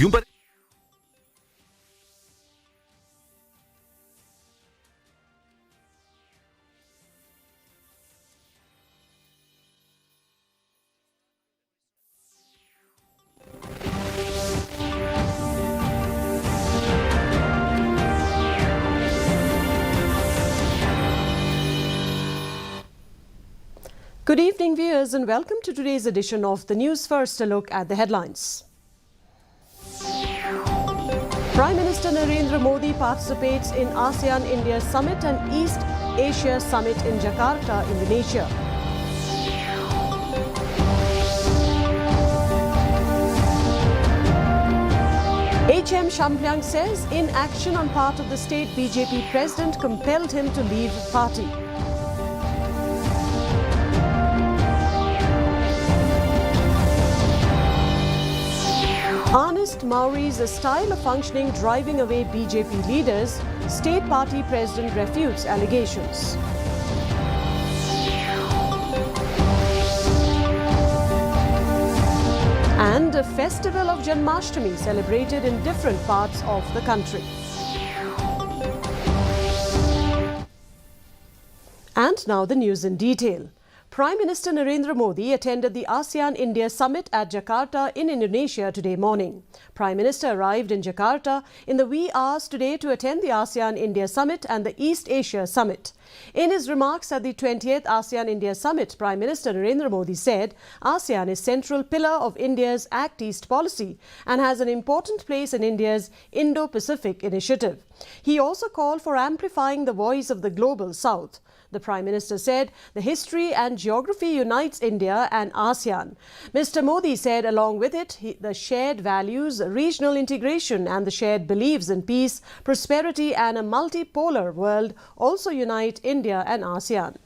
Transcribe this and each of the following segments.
Good evening, viewers, and welcome to today's edition of the news. First, a look at the headlines. Prime Minister Narendra Modi participates in ASEAN-India Summit and East Asia Summit in Jakarta, Indonesia. HM Shampliang says inaction on part of the state BJP president compelled him to leave party. Honest Maori's style of functioning driving away BJP leaders, state party president refutes allegations. And a festival of Janmashtami celebrated in different parts of the country. And now the news in detail. Prime Minister Narendra Modi attended the ASEAN-India Summit at Jakarta in Indonesia today morning. Prime Minister arrived in Jakarta in the wee hours today to attend the ASEAN-India Summit and the East Asia Summit. In his remarks at the 20th ASEAN-India Summit, Prime Minister Narendra Modi said ASEAN is central pillar of India's Act East policy and has an important place in India's Indo-Pacific initiative. He also called for amplifying the voice of the global South. The Prime Minister said the history and geography unites India and ASEAN. Mr. Modi said along with it, the shared values, regional integration and the shared beliefs in peace, prosperity and a multipolar world also unite India and ASEAN.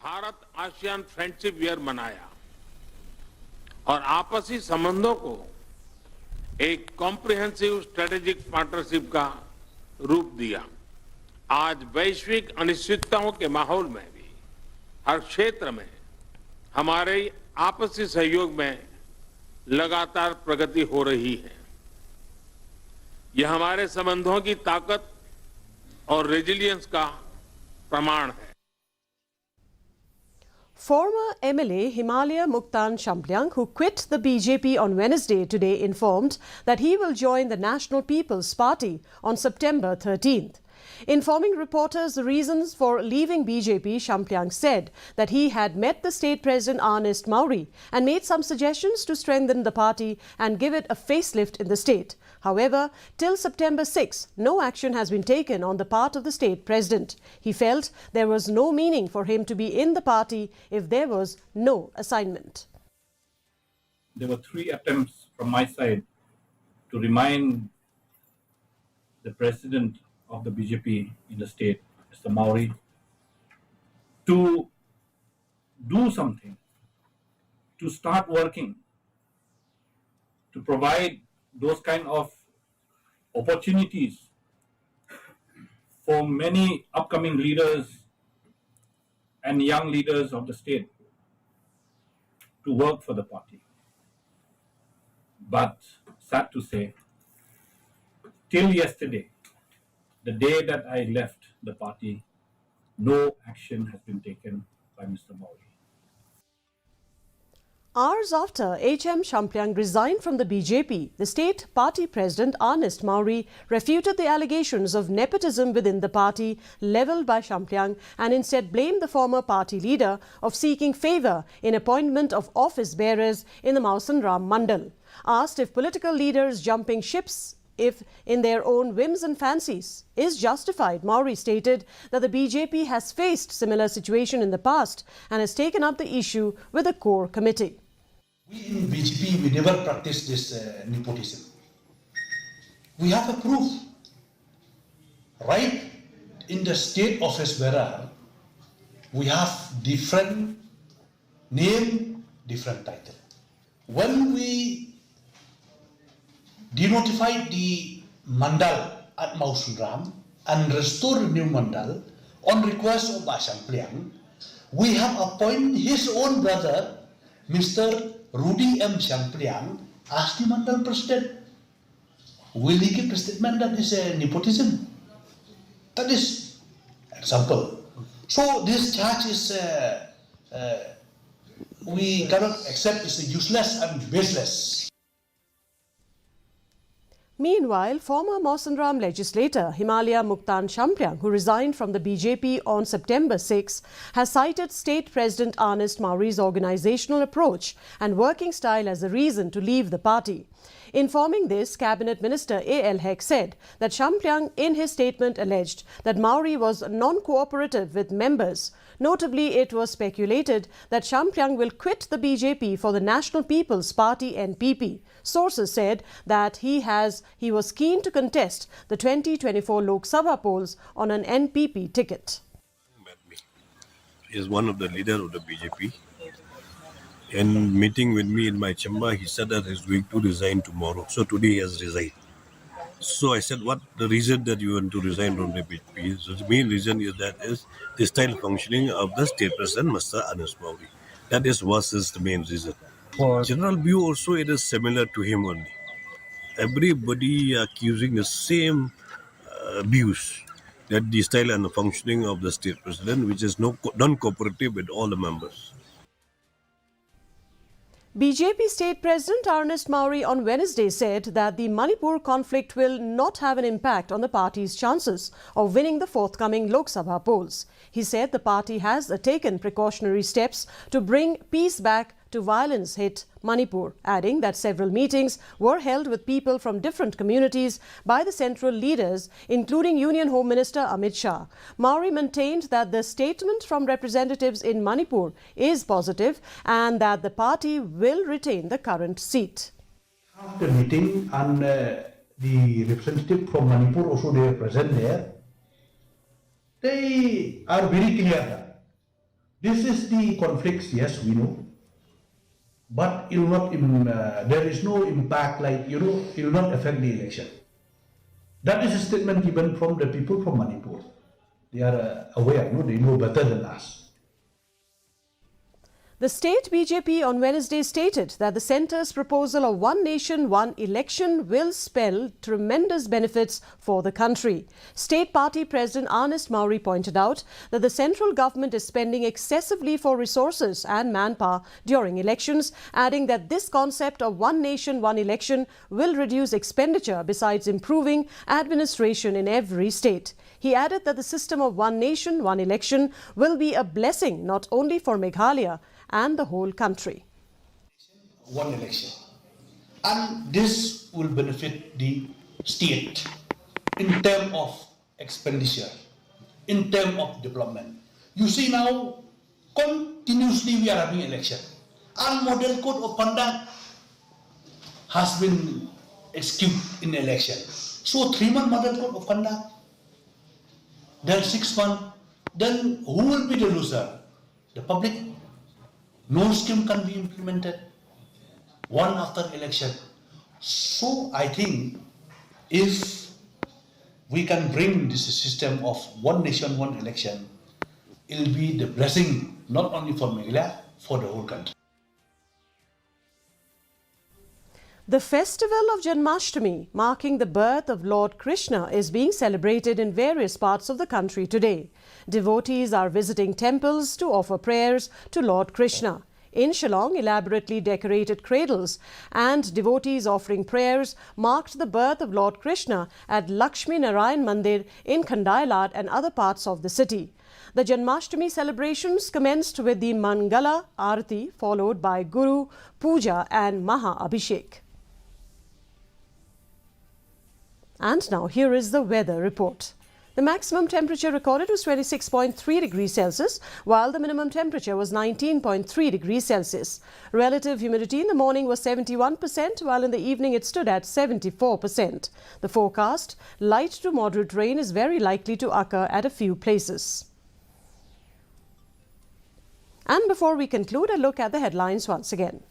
Bharat ASEAN friendship year मनाया और आपसी संबंधों को एक comprehensive strategic partnership का रूप दिया। आज वैश्विक अनिश्चितताओं के माहौल में भी हर क्षेत्र में हमारे आपसी सहयोग में लगातार प्रगति हो रही है। यह हमारे संबंधों की ताकत और रेजिलियंस का प्रमाण है। Former MLA Himalaya Muktan Shampliang, who quit the BJP on Wednesday, today informed that he will join the National People's Party on September 13th. Informing reporters the reasons for leaving BJP, Shampliang said that he had met the state president Honest Maori and made some suggestions to strengthen the party and give it a facelift in the state. However, till September 6, no action has been taken on the part of the state president. He felt there was no meaning for him to be in the party if there was no assignment. There were 3 attempts from my side to remind the president of the BJP in the state, Mr. Maori, to do something, to start working, to provide those kind of opportunities for many upcoming leaders and young leaders of the state to work for the party. But sad to say, till yesterday, the day that I left the party, no action has been taken by Mr. Maori. Hours after HM Shampliang resigned from the BJP, the state party president Honest Maori refuted the allegations of nepotism within the party levelled by Shampliang and instead blamed the former party leader of seeking favour in appointment of office bearers in the Mausan Ram Mandal. Asked if political leaders jumping ships if in their own whims and fancies is justified, Maori stated that the BJP has faced similar situation in the past and has taken up the issue with the core committee. We in BJP, we never practice this nepotism. We have a proof. Right in the state office bearer, we have different name, different title. When we denotified the mandal at Mausunram and restored new mandal on request of Shampliang, we have appointed his own brother, Mr. Rudy M. Shampliang, Ask the Mandal President. Will he give a statement that is a nepotism? That is example. So this charge is we cannot accept is useless and baseless. Meanwhile, former Mawsynram legislator Himalaya Muktan Champriang, who resigned from the BJP on September 6, has cited State President Ernest Mauri's organizational approach and working style as a reason to leave the party. Informing this, Cabinet Minister A.L. Hek said that Champriang in his statement alleged that Mauri was non-cooperative with members. Notably, it was speculated that Champriang will quit the BJP for the National People's Party NPP. Sources said that he was keen to contest the 2024 Lok Sabha polls on an NPP ticket. He is one of the leaders of the BJP. In meeting with me in my chamber, he said that he's going to resign tomorrow. So today he has resigned. So I said, what the reason that you want to resign from the BJP? So the main reason is that is the style functioning of the state president, Mr. Ernest Mauri. That was the main reason. For general view also, it is similar to him only. Everybody accusing the same views, that the style and the functioning of the state president, which is non-cooperative with all the members. BJP State President Ernest Mauri on Wednesday said that the Manipur conflict will not have an impact on the party's chances of winning the forthcoming Lok Sabha polls. He said the party has taken precautionary steps to bring peace back to violence-hit Manipur, adding that several meetings were held with people from different communities by the central leaders, including Union Home Minister Amit Shah. Mauri maintained that the statement from representatives in Manipur is positive and that the party will retain the current seat. After meeting and the representative from Manipur also they are present there, they are very clear that this is the conflicts, yes, we know. But it will not, there is no impact like, it will not affect the election. That is a statement given from the people from Manipur. They are aware, they know better than us. The state BJP on Wednesday stated that the centre's proposal of one nation, one election will spell tremendous benefits for the country. State party President Ernest Mauri pointed out that the central government is spending excessively for resources and manpower during elections, adding that this concept of one nation, one election will reduce expenditure besides improving administration in every state. He added that the system of one nation, one election will be a blessing not only for Meghalaya and the whole country. One election. And this will benefit the state in terms of expenditure, in terms of development. You see now, continuously we are having election. And model code of conduct has been executed in election. So 3-month model code of conduct, then 6 months, then who will be the loser? The public. No scheme can be implemented one after election. So I think if we can bring this system of one nation, one election, it will be the blessing not only for Meghalaya, for the whole country. The festival of Janmashtami, marking the birth of Lord Krishna, is being celebrated in various parts of the country today. Devotees are visiting temples to offer prayers to Lord Krishna. In Shillong, elaborately decorated cradles and devotees offering prayers marked the birth of Lord Krishna at Lakshmi Narayan Mandir in Khandailat and other parts of the city. The Janmashtami celebrations commenced with the Mangala Aarti, followed by Guru, Puja and Maha Abhishek. And now here is the weather report. The maximum temperature recorded was 26.3 degrees Celsius, while the minimum temperature was 19.3 degrees Celsius. Relative humidity in the morning was 71%, while in the evening it stood at 74%. The forecast, light to moderate rain is very likely to occur at a few places. And before we conclude, a look at the headlines once again.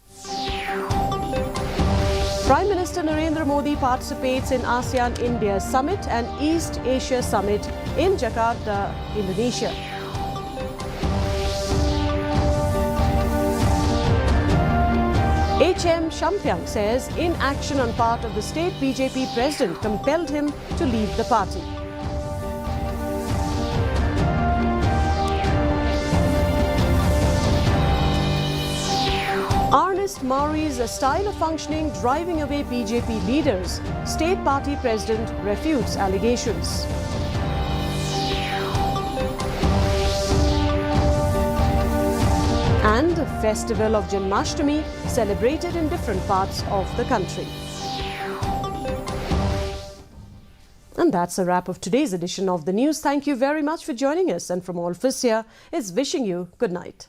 Prime Minister Narendra Modi participates in ASEAN-India Summit and East Asia Summit in Jakarta, Indonesia. HM Shampyang says inaction on part of the state BJP president compelled him to leave the party. Ernest Maury's style of functioning driving away BJP leaders. State party president refutes allegations. And the festival of Janmashtami celebrated in different parts of the country. And that's a wrap of today's edition of the news. Thank you very much for joining us. And from all of us here, it's wishing you good night.